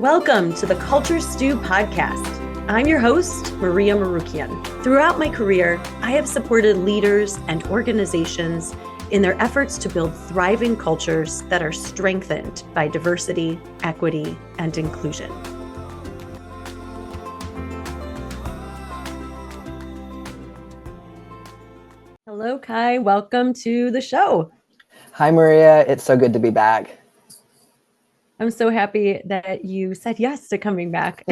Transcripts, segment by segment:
Welcome to the Culture Stew podcast. I'm your host, Maria Morukian. Throughout my career, I have supported leaders and organizations in their efforts to build thriving cultures that are strengthened by diversity, equity, and inclusion. Hello, Kai. Welcome to the show. Hi, Maria. It's so good to be back. I'm so happy that you said yes to coming back.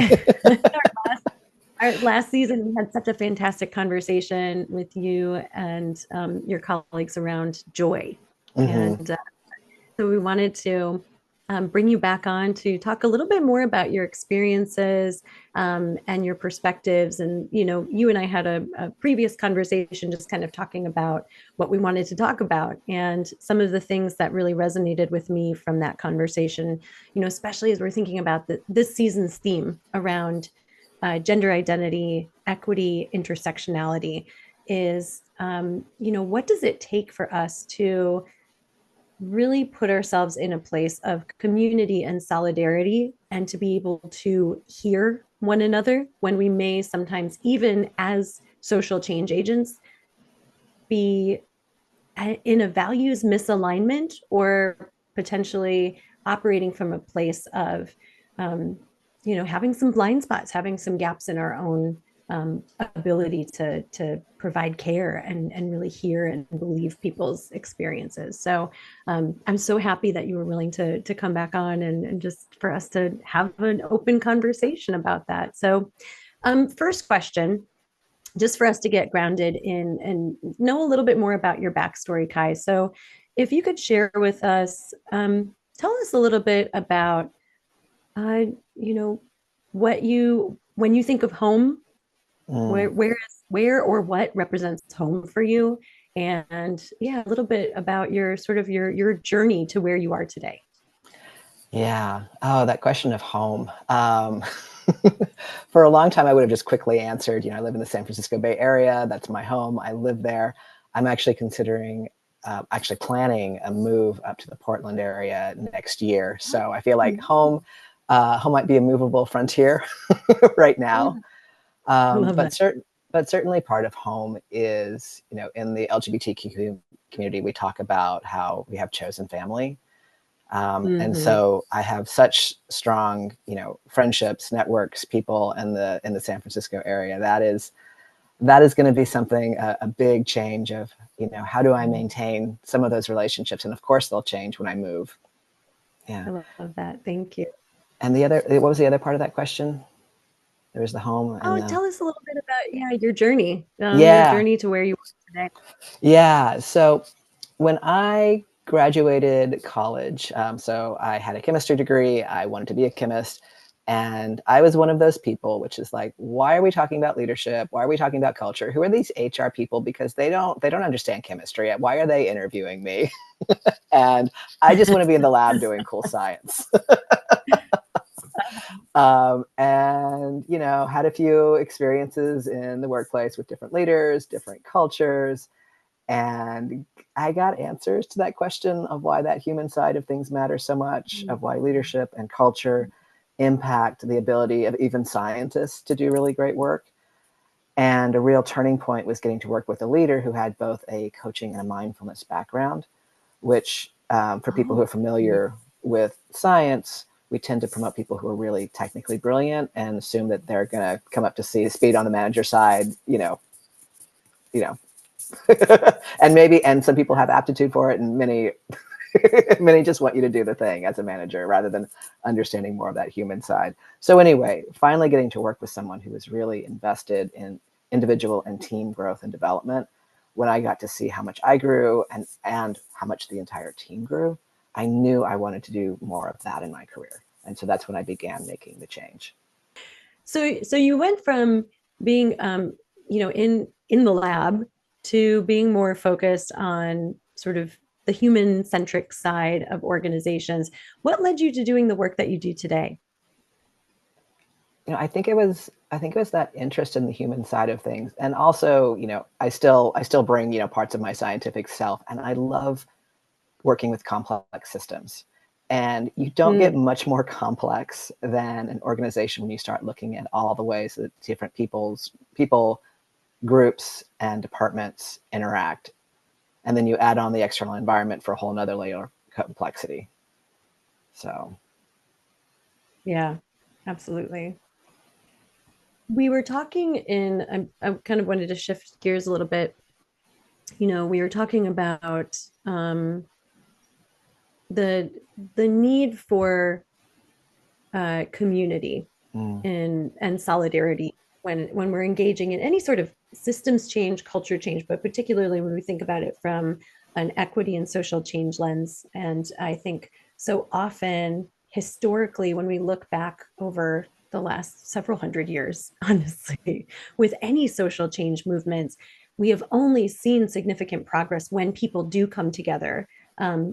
Our last season, we had such a fantastic conversation with you and your colleagues around joy. Mm-hmm. And so we wanted to bring you back on to talk a little bit more about your experiences and your perspectives. And, you know, you and I had a previous conversation just kind of talking about what we wanted to talk about. And some of the things that really resonated with me from that conversation, you know, especially as we're thinking about this season's theme around gender identity, equity, intersectionality is, you know, what does it take for us to really put ourselves in a place of community and solidarity and to be able to hear one another when we may sometimes, even as social change agents, be in a values misalignment or potentially operating from a place of, you know, having some blind spots, having some gaps in our own ability to provide care and really hear and believe people's experiences. So I'm so happy that you were willing to come back on and just for us to have an open conversation about that. So first question, just for us to get grounded in and know a little bit more about your backstory, Kai. So if you could share with us, tell us a little bit about, you know, when you think of home, where or what represents home for you, and yeah, a little bit about your sort of your journey to where you are today. Yeah. Oh, that question of home. For a long time, I would have just quickly answered, you know, I live in the San Francisco Bay Area. That's my home. I live there. I'm actually considering, planning a move up to the Portland area next year. So I feel like home might be a movable frontier right now. But certainly part of home is, you know, in the LGBTQ community, we talk about how we have chosen family. And so I have such strong, you know, friendships, networks, people in the San Francisco area. That is going to be something, a big change of, you know, how do I maintain some of those relationships? And of course they'll change when I move. Yeah. I love that. Thank you. And what was the other part of that question? There was the home. And tell us a little bit about, your journey, your journey to where you are today. Yeah. So when I graduated college, so I had a chemistry degree. I wanted to be a chemist. And I was one of those people, which is like, why are we talking about leadership? Why are we talking about culture? Who are these HR people? Because they don't understand chemistry. Why are they interviewing me? And I just want to be in the lab doing cool science. And, you know, had a few experiences in the workplace with different leaders, different cultures. And I got answers to that question of why that human side of things matters so much, of why leadership and culture impact the ability of even scientists to do really great work. And a real turning point was getting to work with a leader who had both a coaching and a mindfulness background, which for people who are familiar with science, we tend to promote people who are really technically brilliant and assume that they're going to come up to speed on the manager side, you know, and some people have aptitude for it, and many just want you to do the thing as a manager rather than understanding more of that human side. So anyway, finally getting to work with someone who was really invested in individual and team growth and development, when I got to see how much I grew and how much the entire team grew, I knew I wanted to do more of that in my career. And so that's when I began making the change. So you went from being, you know, in the lab to being more focused on sort of the human-centric side of organizations. What led you to doing the work that you do today? You know, I think it was that interest in the human side of things. And also, you know, I still bring, you know, parts of my scientific self, and I love working with complex systems. And you don't get much more complex than an organization when you start looking at all the ways that different people, groups, and departments interact. And then you add on the external environment for a whole nother layer of complexity. So. Yeah, absolutely. We were talking I kind of wanted to shift gears a little bit. We were talking about the need for community and solidarity when we're engaging in any sort of systems change, culture change, but particularly when we think about it from an equity and social change lens. And I think so often, historically, when we look back over the last several hundred years, honestly, with any social change movements, we have only seen significant progress when people do come together,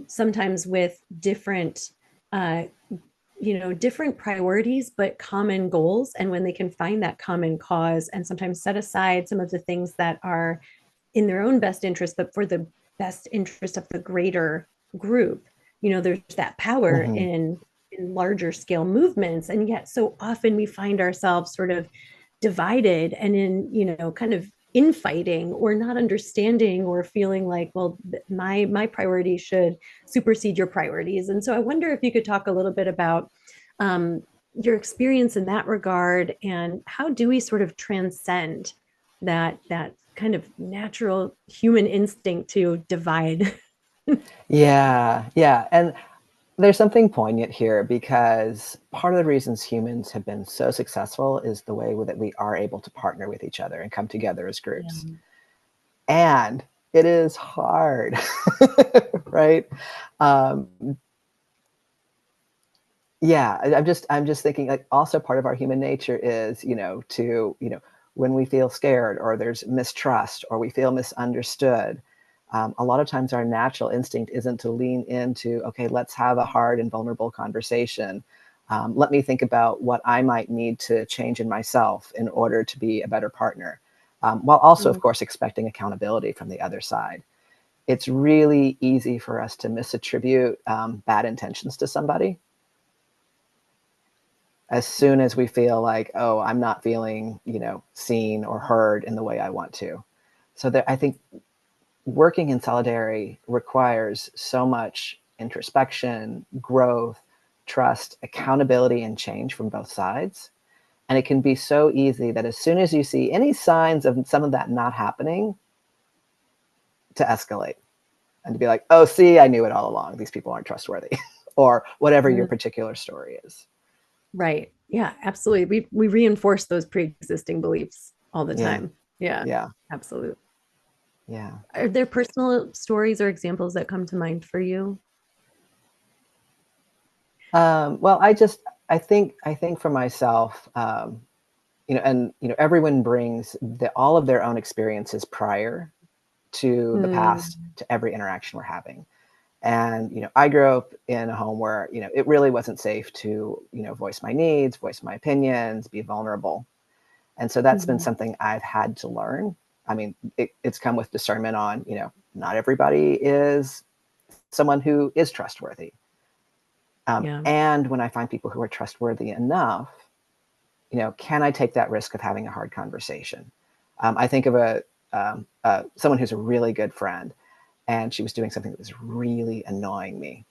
sometimes with different uh, different priorities, but common goals. And when they can find that common cause and sometimes set aside some of the things that are in their own best interest, but for the best interest of the greater group, there's that power in larger scale movements. And yet so often we find ourselves sort of divided and in kind of infighting or not understanding or feeling like, well, my priorities should supersede your priorities. And so I wonder if you could talk a little bit about um, your experience in that regard, and how do we sort of transcend that kind of natural human instinct to divide. Yeah. And there's something poignant here, because part of the reasons humans have been so successful is the way that we are able to partner with each other and come together as groups. Yeah. And it is hard, right? Um, yeah, I'm just thinking, like, also part of our human nature is, when we feel scared or there's mistrust or we feel misunderstood, a lot of times our natural instinct isn't to lean into, okay, let's have a hard and vulnerable conversation. Let me think about what I might need to change in myself in order to be a better partner, while also, of course, expecting accountability from the other side. It's really easy for us to misattribute bad intentions to somebody as soon as we feel like, oh, I'm not feeling, seen or heard in the way I want to. So I think working in solidarity requires so much introspection, growth, trust, accountability, and change from both sides. And it can be so easy that as soon as you see any signs of some of that not happening, to escalate and to be like, oh, see, I knew it all along. These people aren't trustworthy, or whatever your particular story is. Right. Yeah, absolutely. We reinforce those pre-existing beliefs all the Yeah. time. Yeah, Yeah. absolutely. Yeah. Are there personal stories or examples that come to mind for you? Well, I think for myself, everyone brings all of their own experiences prior to the past to every interaction we're having. And, I grew up in a home where, it really wasn't safe to, voice my needs, voice my opinions, be vulnerable. And so that's been something I've had to learn. I mean, it's come with discernment on, not everybody is someone who is trustworthy. Yeah. And when I find people who are trustworthy enough, can I take that risk of having a hard conversation? I think of someone who's a really good friend, and she was doing something that was really annoying me.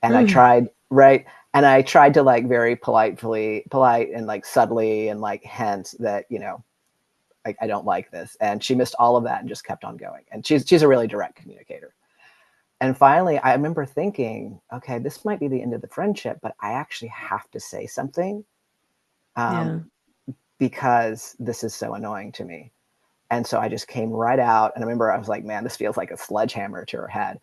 And I tried, right? And I tried to, like, very polite and, like, subtly and, like, hint that, I don't like this. And she missed all of that and just kept on going. And she's a really direct communicator. And finally, I remember thinking, okay, this might be the end of the friendship, but I actually have to say something, Yeah. because this is so annoying to me. And so I just came right out. And I remember I was like, man, this feels like a sledgehammer to her head.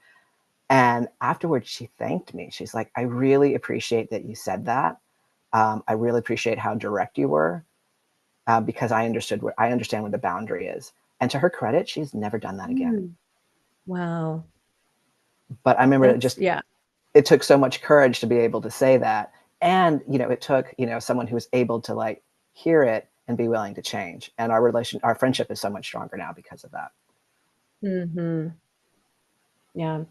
And afterwards, she thanked me. She's like, I really appreciate that you said that. I really appreciate how direct you were, because I understand where the boundary is. And to her credit, she's never done that again. Wow. But I remember Yeah. it took so much courage to be able to say that. And, it took, someone who was able to, like, hear it and be willing to change. And our friendship is so much stronger now because of that. Yeah.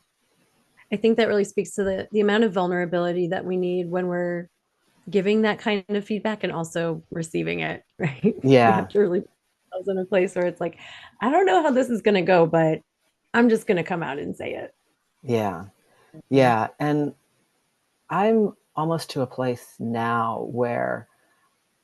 I think that really speaks to the amount of vulnerability that we need when we're giving that kind of feedback and also receiving it, right? We Yeah. have to really put ourselves in a place where it's like, I don't know how this is going to go, but I'm just going to come out and say it. Yeah. Yeah. And I'm almost to a place now where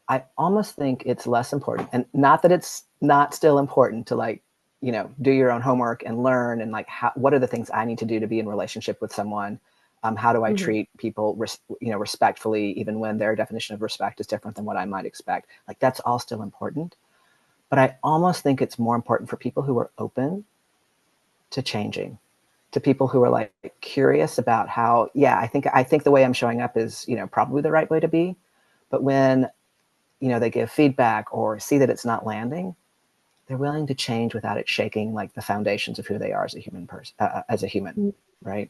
I almost think it's less important, and not that it's not still important to, like, do your own homework and learn, and like, what are the things I need to do to be in relationship with someone? How do I Mm-hmm. treat people, respectfully, even when their definition of respect is different than what I might expect? Like, that's all still important. But I almost think it's more important for people who are open to changing, to people who are like curious about how, yeah, I think the way I'm showing up is, probably the right way to be. But when, they give feedback or see that it's not landing, they're willing to change without it shaking like the foundations of who they are as a human person, as a human, right?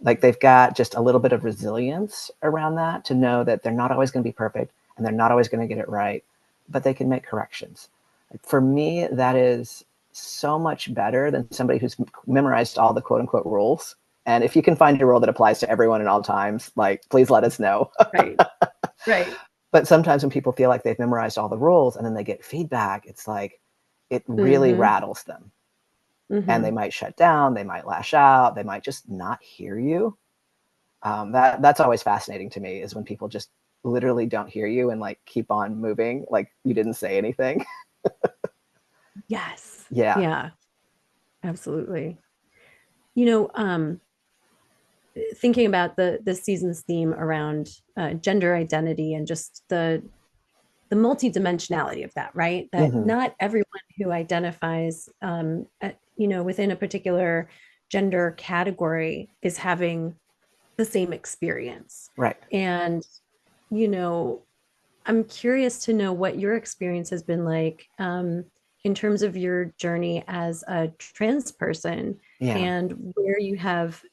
Like, they've got just a little bit of resilience around that, to know that they're not always going to be perfect and they're not always going to get it right, but they can make corrections. Like, for me, that is so much better than somebody who's memorized all the quote unquote rules. And if you can find a rule that applies to everyone at all times, like, please let us know. Right. Right. But sometimes when people feel like they've memorized all the rules and then they get feedback, it's like, it really Mm-hmm. rattles them. And Mm-hmm. they might shut down, they might lash out, they might just not hear you. That's always fascinating to me, is when people just literally don't hear you and like keep on moving, like you didn't say anything. Yes. Yeah. Yeah, absolutely. You know, thinking about the season's theme around gender identity and just the multidimensionality of that, right? That Hmm. not everyone who identifies, within a particular gender category is having the same experience. Right. And, you know, I'm curious to know what your experience has been like, in terms of your journey as a trans person, Yeah. and where you have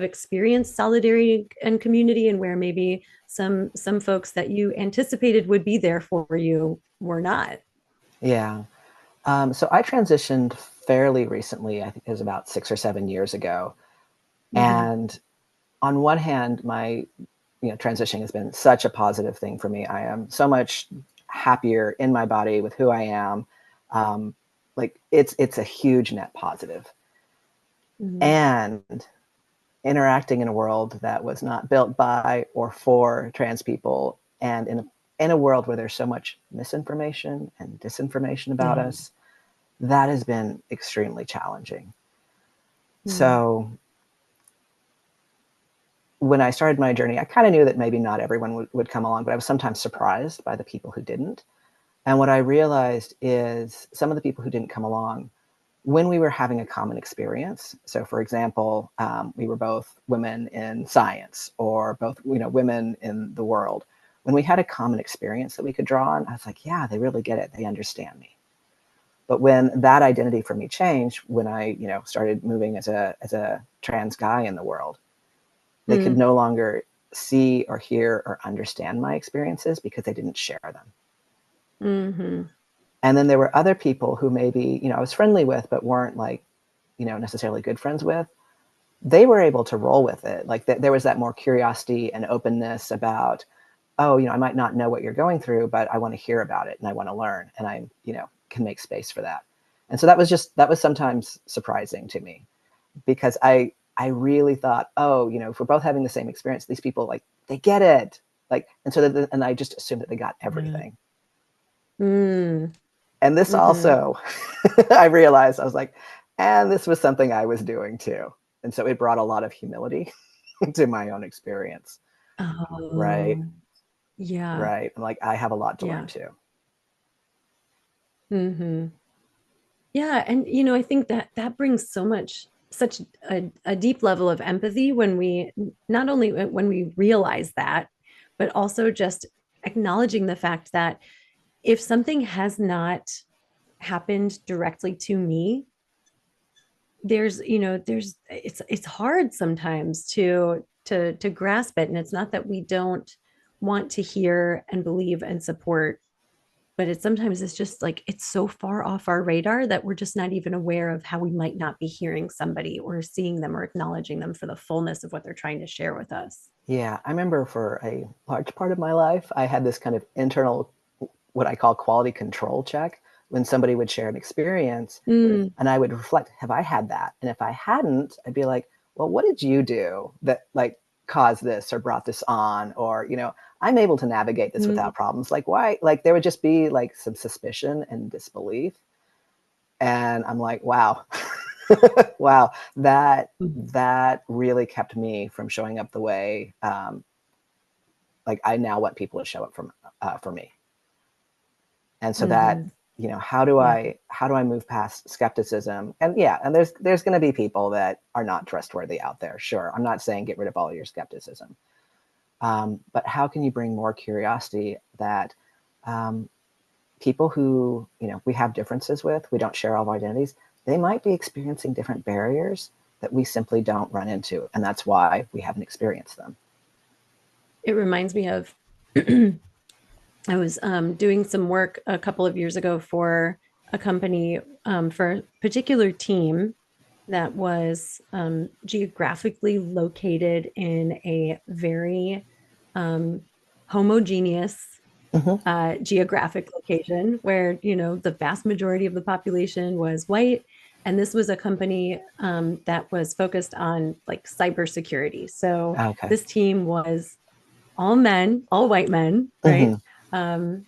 experienced solidarity and community, and where maybe some folks that you anticipated would be there for you were not. Yeah. So I transitioned fairly recently. I think it was about 6 or 7 years ago. Mm-hmm. And on one hand, my transition has been such a positive thing for me. I am so much happier in my body with who I am. Like, it's a huge net positive. Mm-hmm. And interacting in a world that was not built by or for trans people, and in a world where there's so much misinformation and disinformation about Yeah. us, that has been extremely challenging. Mm-hmm. So when I started my journey, I kind of knew that maybe not everyone would come along, but I was sometimes surprised by the people who didn't. And what I realized is, some of the people who didn't come along, when we were having a common experience. So, for example, we were both women in science, or both, women in the world. When we had a common experience that we could draw on, I was like, yeah, they really get it. They understand me. But when that identity for me changed, when I, started moving as a trans guy in the world, they could no longer see or hear or understand my experiences because they didn't share them. Mm-hmm. And then there were other people who maybe, I was friendly with, but weren't like, necessarily good friends with. They were able to roll with it. Like, there was that more curiosity and openness about, oh, I might not know what you're going through, but I want to hear about it and I want to learn, and I, can make space for that. And so that was sometimes surprising to me, because I really thought, oh, if we're both having the same experience, these people, like, they get it. Like, and so and I just assumed that they got everything. Mm-hmm. And this Mm-hmm. also, I realized, I was like, and this was something I was doing too. And so it brought a lot of humility to my own experience. Right. Oh, yeah. Right. Like, I have a lot to learn Yeah. too. Mm-hmm. Yeah, and I think that that brings such a deep level of empathy when we not only when we realize that, but also just acknowledging the fact that if something has not happened directly to me, there's it's hard sometimes to grasp it. And it's not that we don't want to hear and believe and support but it's just like, it's so far off our radar that we're just not even aware of how we might not be hearing somebody or seeing them or acknowledging them for the fullness of what they're trying to share with us. Yeah, I remember for a large part of my life, I had this kind of internal, what I call quality control check when somebody would share an experience. Mm. And I would reflect, have I had that? And if I hadn't, I'd be like, well, what did you do that like caused this or brought this on? Or, I'm able to navigate this Mm. without problems. Like why? Like there would just be like some suspicion and disbelief. And I'm like, wow, wow, that really kept me from showing up the way like I now want people to show up for me. And so that, Mhm. how do Yeah. I move past skepticism? And yeah, and there's going to be people that are not trustworthy out there. Sure, I'm not saying get rid of all your skepticism, but how can you bring more curiosity that people who we have differences with, we don't share all of our identities, they might be experiencing different barriers that we simply don't run into, and that's why we haven't experienced them. It reminds me of I was doing some work a couple of years ago for a company, for a particular team that was geographically located in a very homogeneous Mm-hmm. geographic location where, the vast majority of the population was white. And this was a company that was focused on like cybersecurity. So Okay. this team was all men, all white men, Mm-hmm. right?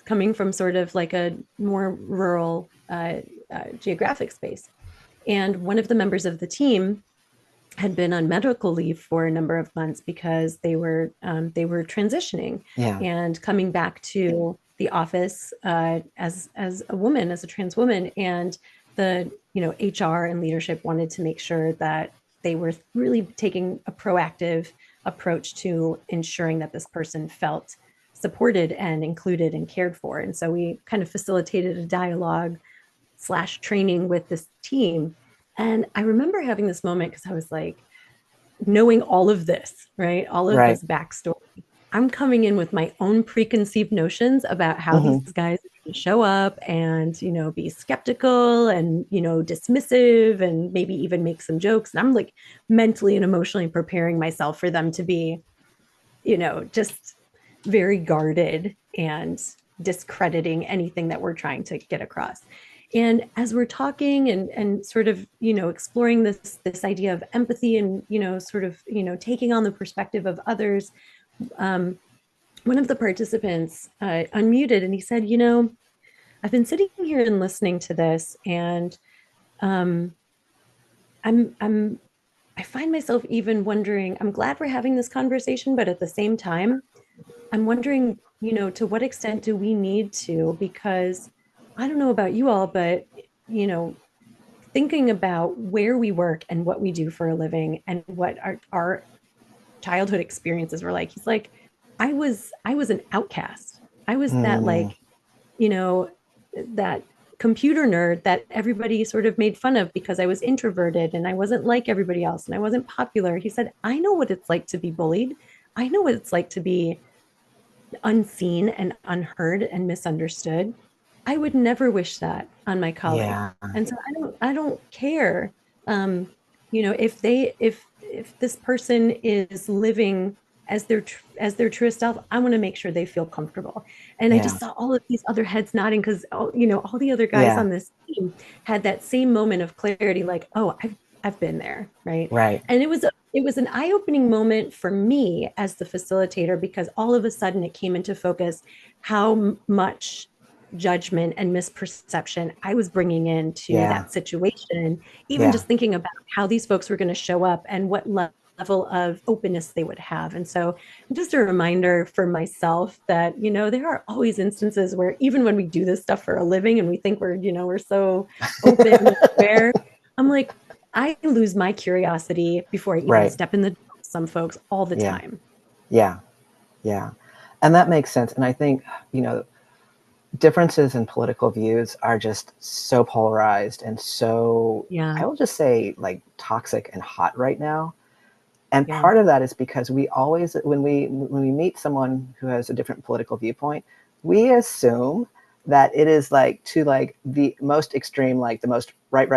Coming from sort of like a more rural geographic space. And one of the members of the team had been on medical leave for a number of months because they were transitioning Yeah. and coming back to the office as a woman, as a trans woman, and the HR and leadership wanted to make sure that they were really taking a proactive approach to ensuring that this person felt supported and included and cared for. And so we kind of facilitated a dialogue slash training with this team. And I remember having this moment because I was like, knowing all of this, right? All of Right. this backstory. I'm coming in with my own preconceived notions about how these Mm-hmm. guys are going to show up and, be skeptical and, dismissive and maybe even make some jokes. And I'm like mentally and emotionally preparing myself for them to be, just very guarded and discrediting anything that we're trying to get across. And as we're talking and sort of, exploring this idea of empathy and, sort of, taking on the perspective of others, um, one of the participants unmuted and he said, I've been sitting here and listening to this, and um, I'm I find myself even wondering, I'm glad we're having this conversation, but at the same time, I'm wondering, to what extent do we need to? Because I don't know about you all, but, you know, thinking about where we work and what we do for a living and what our childhood experiences were like. He's like, I was an outcast. I was that Mm, like, you know, that computer nerd that everybody sort of made fun of because I was introverted and I wasn't like everybody else and I wasn't popular. He said, I know what it's like to be bullied. I know what it's like to be unseen and unheard and misunderstood. I would never wish that on my colleague. yeah. And so I don't care. Um, if this person is living as their truest self, I want to make sure they feel comfortable. And I Yeah. just saw all of these other heads nodding because all the other guys Yeah. on this team had that same moment of clarity, like, oh, I've been there, right? Right. And it was an eye-opening moment for me as the facilitator because all of a sudden it came into focus how much judgment and misperception I was bringing into Yeah. that situation, even Yeah. just thinking about how these folks were going to show up and what level of openness they would have. And so just a reminder for myself that, there are always instances where even when we do this stuff for a living and we think we're so open and aware, I'm like, I lose my curiosity before I even Right. step in the door with some folks all the Yeah. time. Yeah. Yeah. And that makes sense. And I think, differences in political views are just so polarized and so, Yeah. I will just say, like toxic and hot right now. And Yeah. part of that is because we always, when we meet someone who has a different political viewpoint, we assume that it is like to like the most extreme, like the most right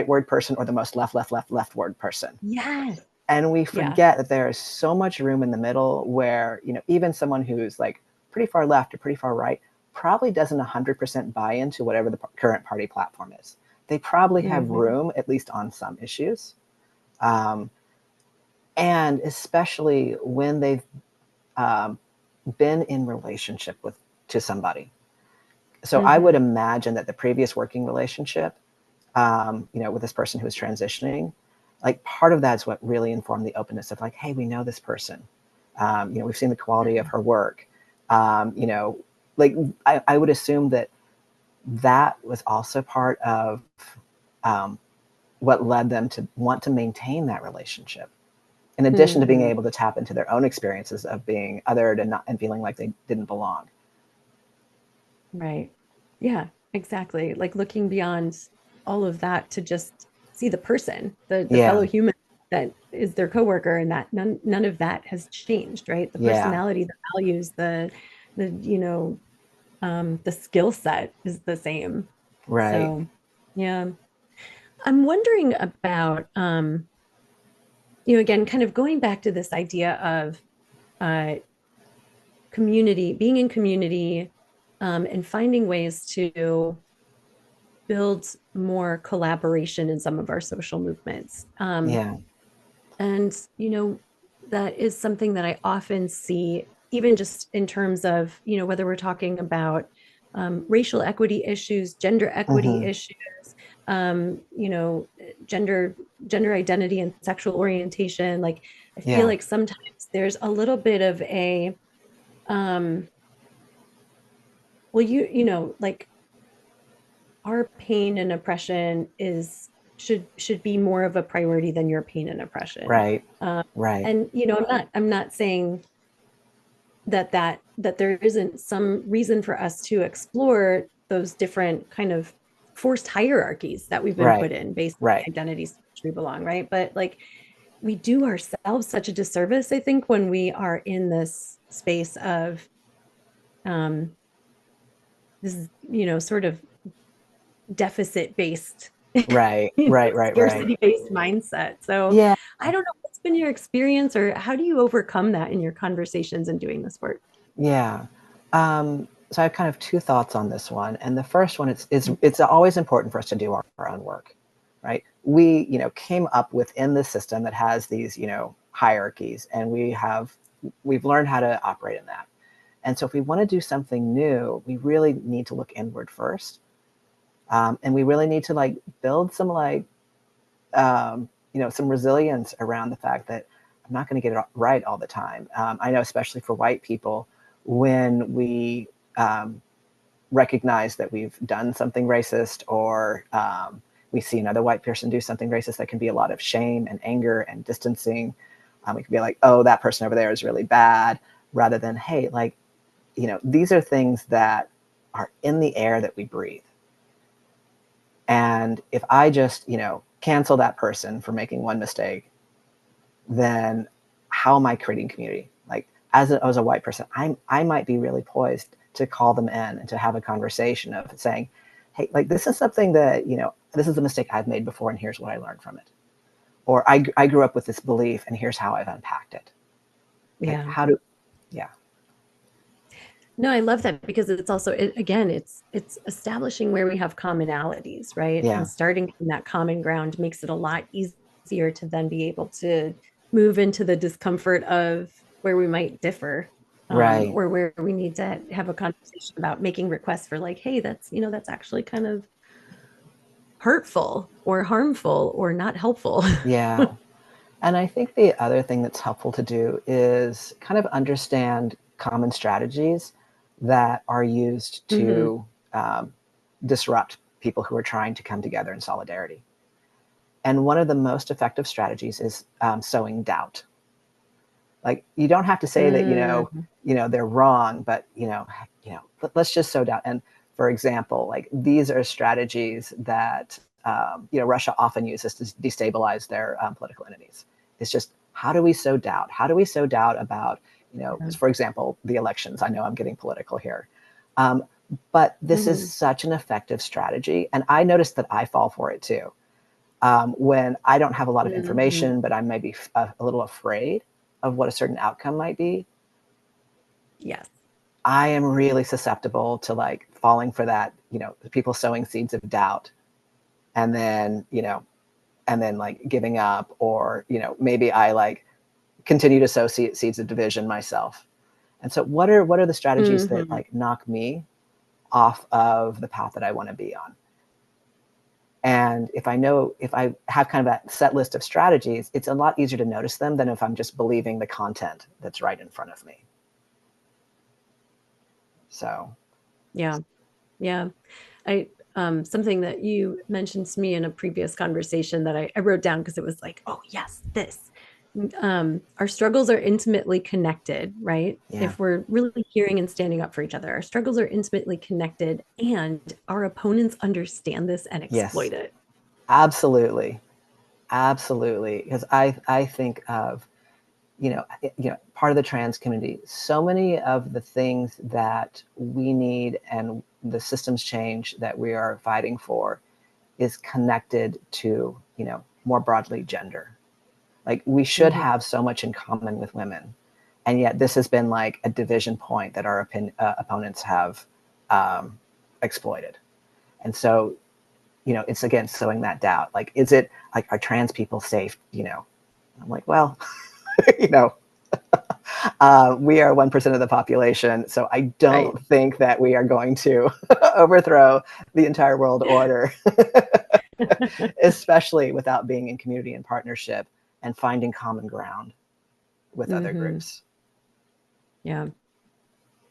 word person or the most left word person. Yes. And we Yeah. forget that there is so much room in the middle where, you know, even someone who's like pretty far left or pretty far right probably doesn't 100% buy into whatever the current party platform is. They probably have room, at least on some issues. And especially when they've been in relationship to somebody. So I would imagine that the previous working relationship, you know, with this person who was transitioning, like part of that is what really informed the openness of like, hey, we know this person. You know, we've seen the quality of her work. You know, like I would assume that that was also part of what led them to want to maintain that relationship. In addition to being able to tap into their own experiences of being othered and feeling like they didn't belong. Right. Yeah, exactly. Like looking beyond all of that to just see the person, the fellow human that is their coworker, and that none of that has changed, right? The personality, the values, you know, the skill set is the same. Right. So yeah. I'm wondering about you know, again, kind of going back to this idea of community, being in community, and finding ways to build more collaboration in some of our social movements. And, you know, that is something that I often see, even just in terms of, you know, whether we're talking about racial equity issues, gender equity issues, you know, gender identity and sexual orientation. Like, I feel like sometimes there's a little bit of a, well, you know, like our pain and oppression should be more of a priority than your pain and oppression. Right. Right. And you know, I'm not saying that there isn't some reason for us to explore those different kind of forced hierarchies that we've been put in based on identities to which we belong, right? But like we do ourselves such a disservice, I think, when we are in this space of this, you know, sort of deficit based scarcity based mindset. So I don't know, what's been your experience, or how do you overcome that in your conversations and doing this work? So I have kind of two thoughts on this one. And the first one is it's always important for us to do our own work, right? We, you know, came up within the system that has these, you know, hierarchies, and we've learned how to operate in that. And so if we want to do something new, we really need to look inward first. And we really need to like build some like, you know, some resilience around the fact that I'm not going to get it right all the time. I know, especially for white people, when we recognize that we've done something racist, or we see another white person do something racist, that can be a lot of shame and anger and distancing. We can be like, oh, that person over there is really bad, rather than, hey, like, you know, these are things that are in the air that we breathe. And if I just, you know, cancel that person for making one mistake, then how am I creating community? Like as a white person, I might be really poised to call them in and to have a conversation of saying, hey, like this is something that, you know, this is a mistake I've made before and here's what I learned from it. Or I grew up with this belief and here's how I've unpacked it. Yeah. Like, No, I love that, because it's also, again, it's establishing where we have commonalities, right? Yeah. And starting from that common ground makes it a lot easier to then be able to move into the discomfort of where we might differ, or where we need to have a conversation about making requests for like, hey, that's, you know, that's actually kind of hurtful or harmful or not helpful. Yeah. And I think the other thing that's helpful to do is kind of understand common strategies that are used to disrupt people who are trying to come together in solidarity. And one of the most effective strategies is sowing doubt. Like you don't have to say that, you know, they're wrong, but let's just sow doubt. And for example, like these are strategies that you know, Russia often uses to destabilize their political enemies. It's just, how do we sow doubt? How do we sow doubt about, you know, for example, the elections? I know I'm getting political here. But this is such an effective strategy. And I noticed that I fall for it too. When I don't have a lot of information, but I'm maybe a little afraid of what a certain outcome might be. Yes. I am really susceptible to like falling for that, people sowing seeds of doubt and then, like giving up, or, maybe I like continue to sow seeds of division myself. And so what are the strategies that like knock me off of the path that I want to be on? And if I have kind of that set list of strategies, it's a lot easier to notice them than if I'm just believing the content that's right in front of me. So. Yeah. Something that you mentioned to me in a previous conversation that I wrote down because it was like, oh yes, this. Our struggles are intimately connected, right? Yeah. If we're really hearing and standing up for each other, our struggles are intimately connected, and our opponents understand this and exploit it. Absolutely. Because I think of, part of the trans community, so many of the things that we need and the systems change that we are fighting for is connected to, more broadly gender. Like we should have so much in common with women. And yet this has been like a division point that our opponents have exploited. And so, it's again, sowing that doubt. Like, is it like, are trans people safe? I'm like, well, we are 1% of the population. So I don't think that we are going to overthrow the entire world order, especially without being in community and partnership and finding common ground with other groups. Yeah.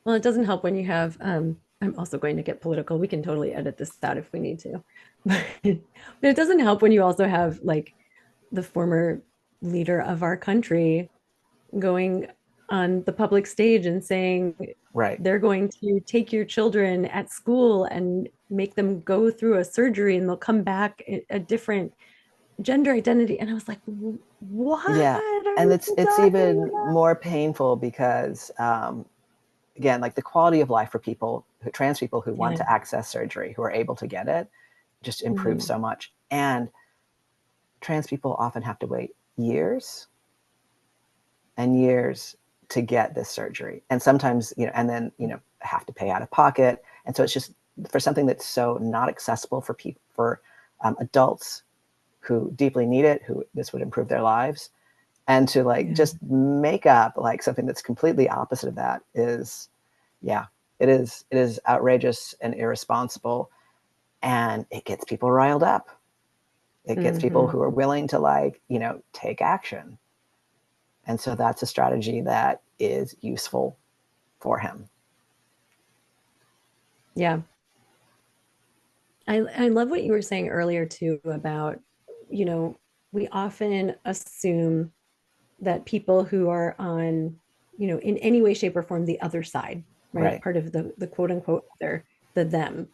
Well, it doesn't help when you have, I'm also going to get political. We can totally edit this out if we need to. But it doesn't help when you also have like the former leader of our country going on the public stage and saying they're going to take your children at school and make them go through a surgery and they'll come back a different gender identity. And I was like, what? Yeah. And it's even more painful because again, like the quality of life for trans people who want to access surgery, who are able to get it, just improves so much. And trans people often have to wait years and years to get this surgery. And sometimes, and then, have to pay out of pocket. And so it's just for something that's so not accessible for people, for adults who deeply need it, who this would improve their lives. And to like just make up like something that's completely opposite of that is, it is outrageous and irresponsible. And it gets people riled up. It gets people who are willing to like, take action. And so that's a strategy that is useful for him. Yeah. I love what you were saying earlier too about, we often assume that people who are on, in any way, shape, or form, the other side, right? Part of the quote unquote other, the them,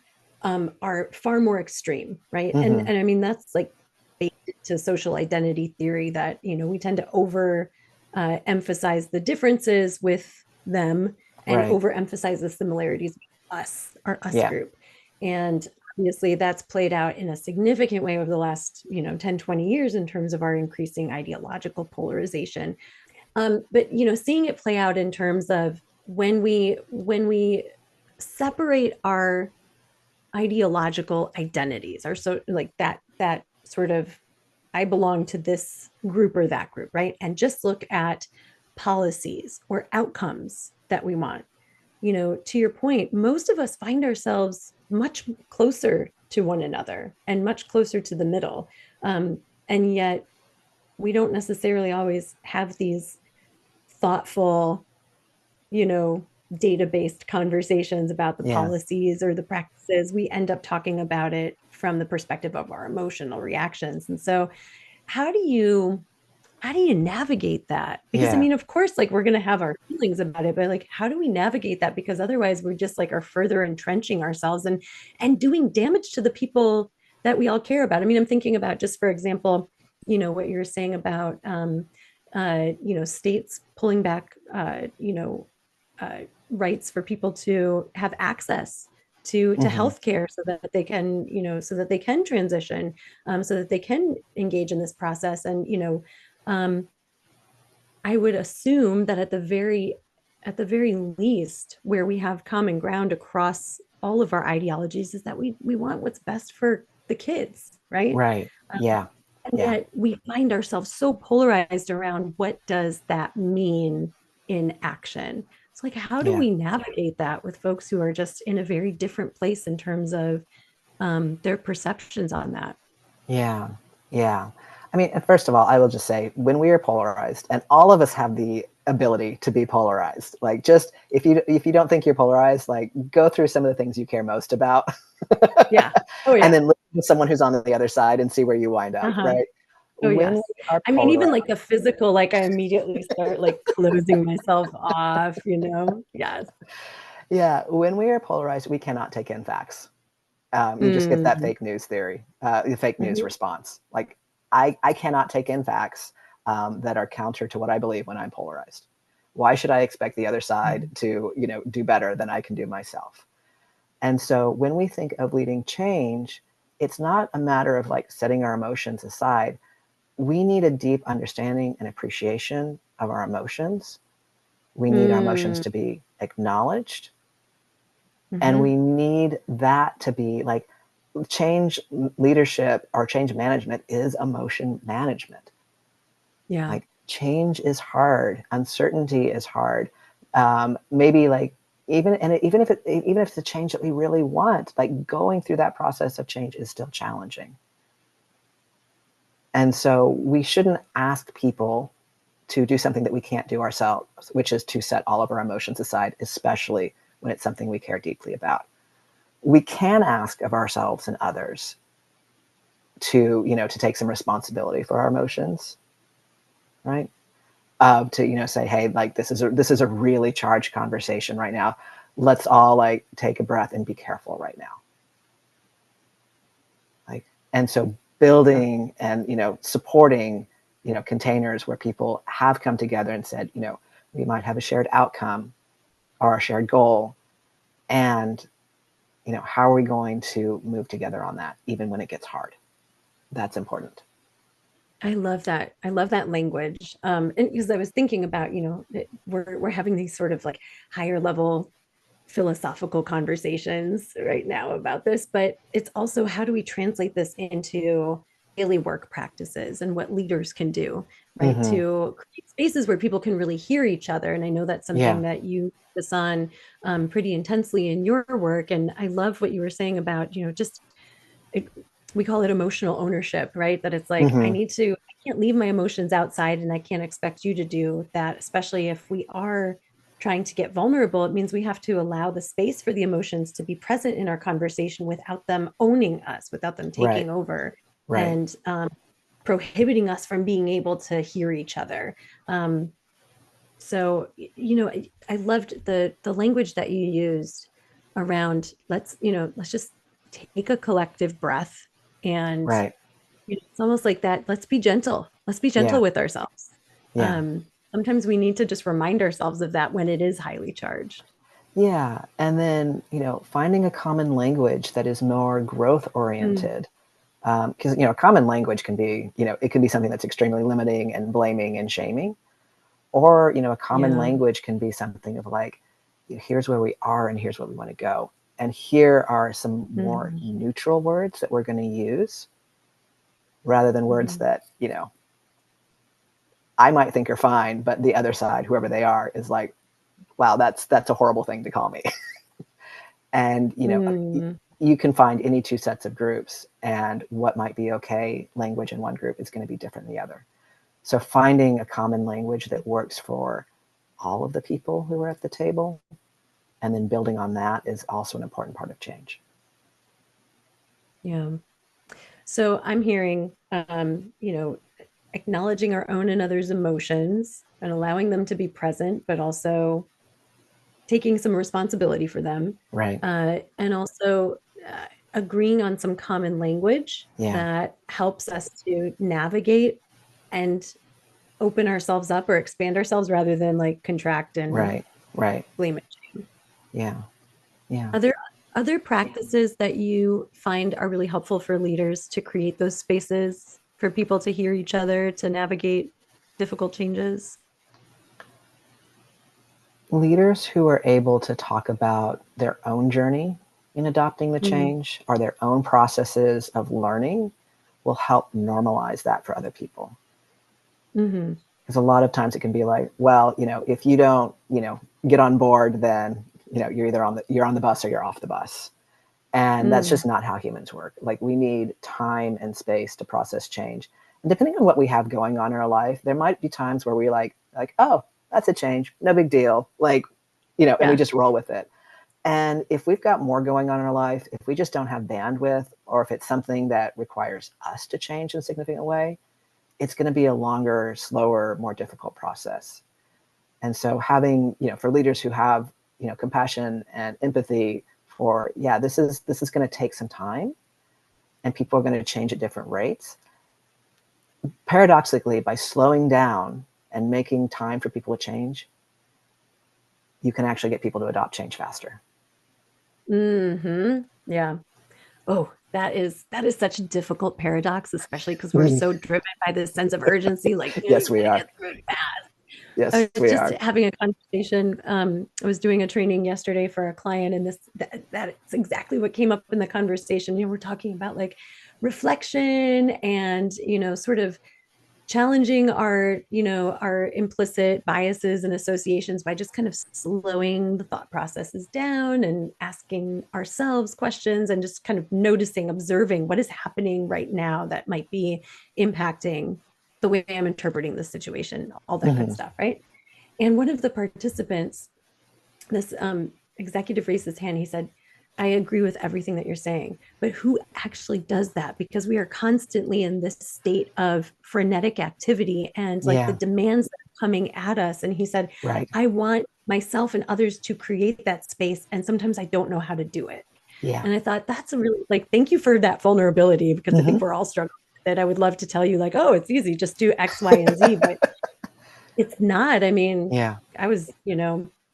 are far more extreme, right? And I mean, that's like baked into social identity theory that, we tend to over emphasize the differences with them and overemphasize the similarities with us, our us group. And obviously that's played out in a significant way over the last 10 20 years in terms of our increasing ideological polarization, but seeing it play out in terms of when we separate our ideological identities, or so like that sort of, I belong to this group or that group, right? And just look at policies or outcomes that we want. To your point, most of us find ourselves much closer to one another and much closer to the middle. And yet we don't necessarily always have these thoughtful, data-based conversations about the policies or the practices. We end up talking about it from the perspective of our emotional reactions. And so how do you navigate that? Because I mean, of course, like we're going to have our feelings about it, but like, how do we navigate that? Because otherwise we're just like are further entrenching ourselves and doing damage to the people that we all care about. I mean, I'm thinking about, just for example, what you're saying about, states pulling back, rights for people to have access to healthcare so that they can, so that they can transition, so that they can engage in this process. And, I would assume that at the very least, where we have common ground across all of our ideologies is that we want what's best for the kids, right? Right. Yeah. And Yeah. yet we find ourselves so polarized around what does that mean in action. It's like, how do Yeah. we navigate that with folks who are just in a very different place in terms of their perceptions on that? Yeah. Yeah. I mean, first of all, I will just say when we are polarized, and all of us have the ability to be polarized. Like, just if you don't think you're polarized, like, go through some of the things you care most about, Yeah. Oh and yeah. then listen to someone who's on the other side and see where you wind up. Uh-huh. Right. Oh When yes. we are I mean, even polarized, like the physical, like I immediately start like closing myself off, Yes. yeah, when we are polarized, we cannot take in facts. You just get that Mm-hmm. fake news theory, the fake news Mm-hmm. response. Like, I cannot take in facts that are counter to what I believe when I'm polarized. Why should I expect the other side to, do better than I can do myself? And so when we think of leading change, it's not a matter of like setting our emotions aside. We need a deep understanding and appreciation of our emotions. We need our emotions to be acknowledged. And Mm-hmm. we need that to be like, change leadership or change management is emotion management. Yeah. Like, change is hard, uncertainty is hard. Maybe like, even if it's a change that we really want, like, going through that process of change is still challenging. And so we shouldn't ask people to do something that we can't do ourselves, which is to set all of our emotions aside, especially when it's something we care deeply about. We can ask of ourselves and others to, to take some responsibility for our emotions, right? To, say, hey, like, this is a really charged conversation right now. Let's all like take a breath and be careful right now. Like, and so building and, supporting, containers where people have come together and said, we might have a shared outcome or a shared goal. And, how are we going to move together on that, even when it gets hard? That's important. I love that. I love that language. And because I was thinking about, we're having these sort of like higher level philosophical conversations right now about this, but it's also how do we translate this into daily work practices and what leaders can do, right? Mm-hmm. To create spaces where people can really hear each other. And I know that's something Yeah. that you focus on pretty intensely in your work. And I love what you were saying about, just it, we call it emotional ownership, right? That it's like, Mm-hmm. I can't leave my emotions outside and I can't expect you to do that, especially if we are trying to get vulnerable. It means we have to allow the space for the emotions to be present in our conversation without them owning us, without them Right. taking over Right. and prohibiting us from being able to hear each other. So, I loved the language that you used around let's just take a collective breath and Right. it's almost like that. Let's be gentle. Let's be Yeah. gentle with ourselves. Yeah. Sometimes we need to just remind ourselves of that when it is highly charged. Yeah. And then, finding a common language that is more growth Mm, oriented. Because, common language can be, it can be something that's extremely limiting and blaming and shaming. Or, a common yeah. language can be something of like, here's where we are and here's where we want to go. And here are some more Mhm, neutral words that we're going to use rather than words mhm, that, I might think are fine, but the other side, whoever they are, is like, wow, that's a horrible thing to call me. And, mm. you can find any two sets of groups, and what might be okay language in one group is going to be different in the other. So finding a common language that works for all of the people who are at the table and then building on that is also an important part of change. Yeah. So I'm hearing, acknowledging our own and others' emotions and allowing them to be present, but also taking some responsibility for them, Right. and also agreeing on some common language Yeah. that helps us to navigate and open ourselves up or expand ourselves rather than like contract and Right. Right. blame and shame. Yeah. Yeah. Are there Other practices that you find are really helpful for leaders to create those spaces for people to hear each other, to navigate difficult changes? Leaders who are able to talk about their own journey in adopting the Mm, change or their own processes of learning will help normalize that for other people. mhm. Because a lot of times it can be like, well, if you don't, get on board, then, you're either you're on the bus or you're off the bus. And that's Mm, just not how humans work. Like, we need time and space to process change. And depending on what we have going on in our life, there might be times where we like, oh, that's a change, no big deal. Like, and we yeah. just roll with it. And if we've got more going on in our life, if we just don't have bandwidth, or if it's something that requires us to change in a significant way, it's going to be a longer, slower, more difficult process. And so having, for leaders who have, compassion and empathy for, yeah, this is going to take some time and people are going to change at different rates. Paradoxically, by slowing down and making time for people to change, you can actually get people to adopt change faster. Yeah. Oh, that is such a difficult paradox, especially because we're so driven by this sense of urgency, like, Yes, we gotta are. get through it fast. Yes, I was we just are. having a conversation. I was doing a training yesterday for a client, and that's exactly what came up in the conversation. We're talking about like reflection and, sort of challenging our implicit biases and associations by just kind of slowing the thought processes down and asking ourselves questions and just kind of noticing, observing what is happening right now that might be impacting the way I'm interpreting the situation, all that good Mm-hmm. stuff, right? And one of the participants, this executive raised his hand. He said, I agree with everything that you're saying, but who actually does that? Because we are constantly in this state of frenetic activity and like the Yeah, demands that are coming at us. And he said, right. I want myself and others to create that space. And sometimes I don't know how to do it. Yeah. And I thought that's a really like, thank you for that vulnerability because I Mm-hmm. think we're all struggling with it. I would love to tell you, like, oh, it's easy, just do X, Y, and Z. But it's not. I mean, Yeah. I was,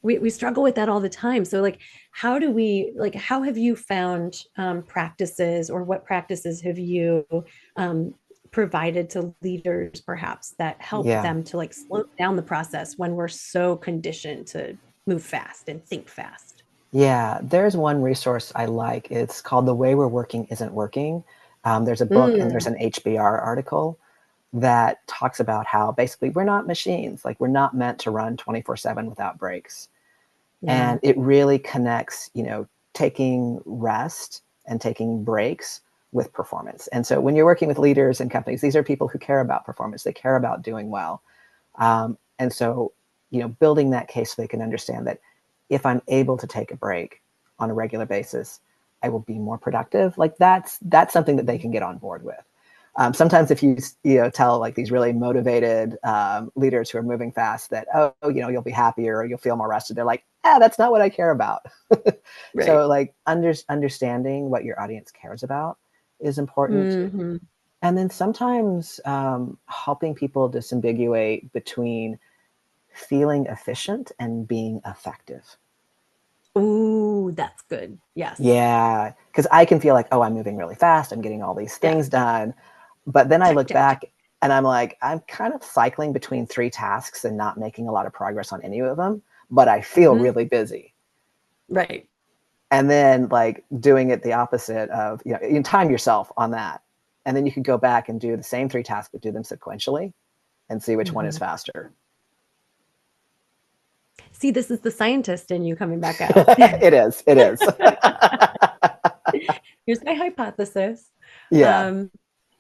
we struggle with that all the time. So like, how have you found practices, or what practices have you um, provided to leaders perhaps that help Yeah. them to like slow down the process when we're so conditioned to move fast and think fast? Yeah, there's one resource I like. It's called The Way We're Working Isn't Working. There's a book and there's Mm, an HBR article that talks about how basically we're not machines. Like, we're not meant to run 24/7 without breaks. yeah. And it really connects, taking rest and taking breaks with performance. And so when you're working with leaders and companies, these are people who care about performance. They care about doing well. And so, building that case so they can understand that if I'm able to take a break on a regular basis, I will be more productive. Like, that's something that they can get on board with. Sometimes if you tell like these really motivated leaders who are moving fast that, oh, you'll be happier or you'll feel more rested, they're like, that's not what I care about. Right. So like understanding what your audience cares about is important. Hmm. And then sometimes helping people disambiguate between feeling efficient and being effective. Ooh, that's good. Yes. Yeah, because I can feel like, oh, I'm moving really fast. I'm getting all these Yeah. things done. But then I Check, look check, check. back and I'm like, I'm kind of cycling between three tasks and not making a lot of progress on any of them, but I feel Hmm. really busy. Right. And then like doing it the opposite of, you time yourself on that. And then you can go back and do the same three tasks, but do them sequentially and see which one is Hmm. faster. See, this is the scientist in you coming back out. It is. It is. Here's my hypothesis. Yeah. Um,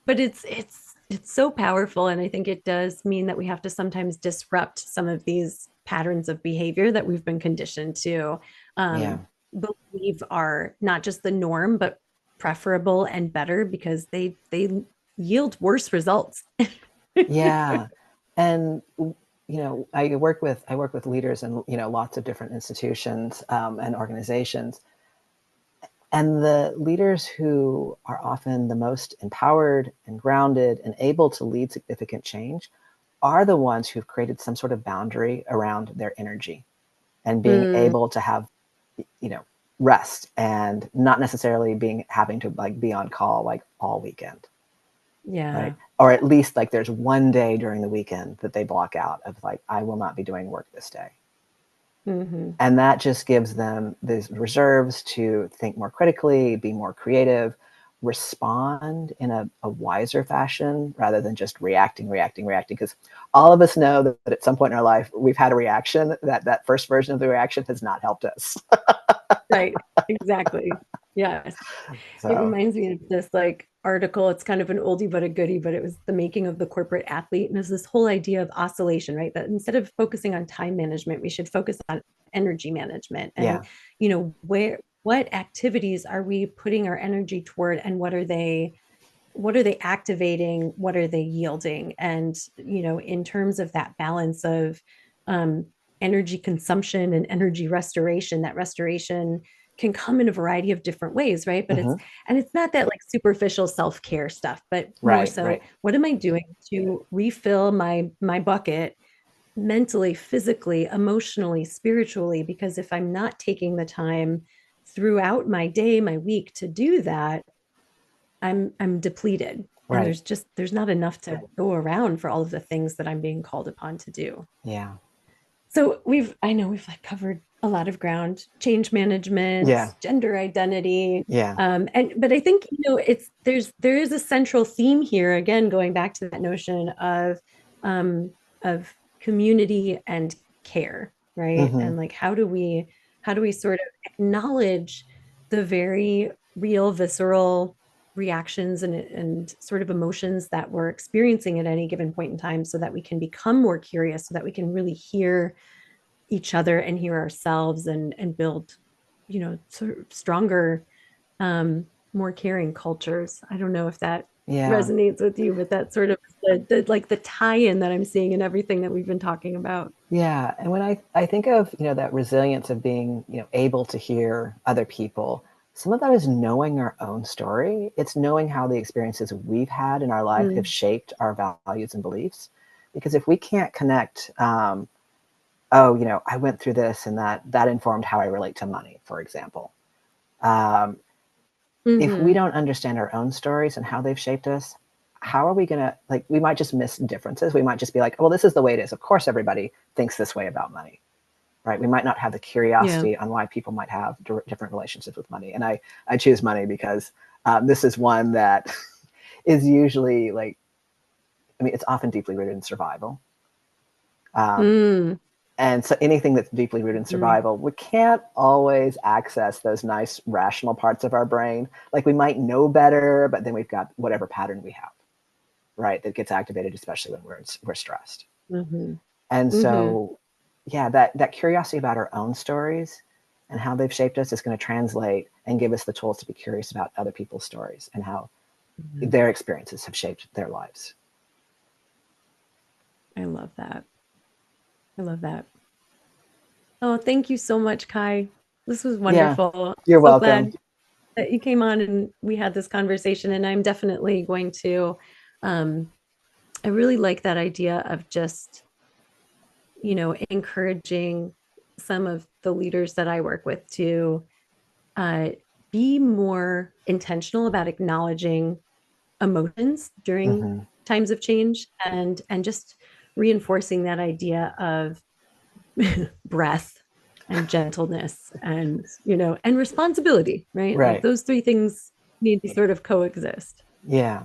but it's so powerful, and I think it does mean that we have to sometimes disrupt some of these patterns of behavior that we've been conditioned to Yeah. believe are not just the norm, but preferable and better because they yield worse results. Yeah. And I work with leaders in lots of different institutions and organizations, and the leaders who are often the most empowered and grounded and able to lead significant change are the ones who've created some sort of boundary around their energy and being Mm, able to have you know rest and not necessarily having to like be on call like all weekend. Yeah. Right. Or at least like there's one day during the weekend that they block out of like, I will not be doing work this day. Mm-hmm. And that just gives them these reserves to think more critically, be more creative, respond in a wiser fashion rather than just reacting. Because all of us know that at some point in our life, we've had a reaction that first version of the reaction has not helped us. Right. Exactly. Yes. It So, reminds me of this like article. It's kind of an oldie but a goodie, but it was The Making of the Corporate Athlete. And there's this whole idea of oscillation, right? That instead of focusing on time management, we should focus on energy management. And, yeah. What activities are we putting our energy toward, and what are they activating? What are they yielding? And, in terms of that balance of energy consumption and energy restoration, that restoration can come in a variety of different ways, right? But Mm-hmm. it's not that like superficial self-care stuff, but more so, Right. what am I doing to refill my bucket mentally, physically, emotionally, spiritually? Because if I'm not taking the time throughout my day, my week to do that, I'm depleted. And Right. there's not enough to go around for all of the things that I'm being called upon to do. Yeah. So I know we've like covered a lot of ground: change management, Yeah. gender identity. Yeah. But I think, there is a central theme here, again, going back to that notion of community and care, right? Mm-hmm. And like, how do we sort of acknowledge the very real, visceral reactions and sort of emotions that we're experiencing at any given point in time, so that we can become more curious, so that we can really hear each other and hear ourselves, and build, sort of stronger, more caring cultures. I don't know if that Yeah. resonates with you, but that's sort of the tie-in that I'm seeing in everything that we've been talking about. Yeah. And when I think of, that resilience of being, able to hear other people, some of that is knowing our own story. It's knowing how the experiences we've had in our life have shaped our values and beliefs. Because if we can't connect, I went through this and that informed how I relate to money, for example. If we don't understand our own stories and how they've shaped us, how are we going to, like, we might just miss differences. We might just be like, well, this is the way it is. Of course, everybody thinks this way about money, right? We might not have the curiosity on why people might have different relationships with money. And I choose money because this is one that is usually like, it's often deeply rooted in survival. And so anything that's deeply rooted in survival, we can't always access those nice rational parts of our brain. Like we might know better, but then we've got whatever pattern we have, right? That gets activated, especially when we're stressed. And so, yeah, that curiosity about our own stories and how they've shaped us is going to translate and give us the tools to be curious about other people's stories and how their experiences have shaped their lives. I love that. Oh, thank you so much, Kai. This was wonderful. Yeah, you're so welcome. Glad that you came on and we had this conversation. And I'm definitely going to, I really like that idea of just, encouraging some of the leaders that I work with to be more intentional about acknowledging emotions during times of change, and just reinforcing that idea of breath and gentleness and and responsibility, right? Like those three things need to sort of coexist. Yeah.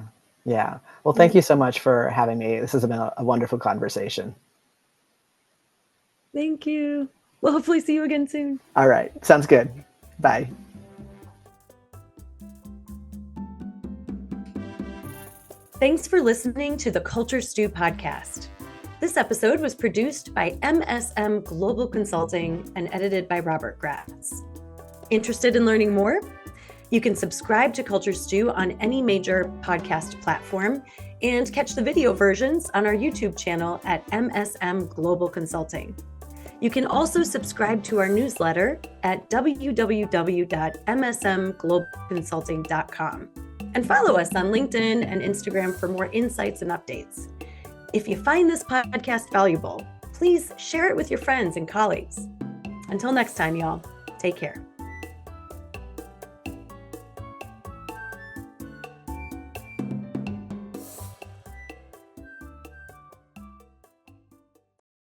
Well, thank you so much for having me. This has been a wonderful conversation. Thank you. We'll hopefully see you again soon. All right, sounds good. Bye. Thanks for listening to the Culture Stew podcast. This episode was produced by MSM Global Consulting and edited by Robert Gratz. Interested in learning more? You can subscribe to Culture Stew on any major podcast platform and catch the video versions on our YouTube channel at MSM Global Consulting. You can also subscribe to our newsletter at www.msmglobalconsulting.com and follow us on LinkedIn and Instagram for more insights and updates. If you find this podcast valuable, please share it with your friends and colleagues. Until next time, y'all, take care.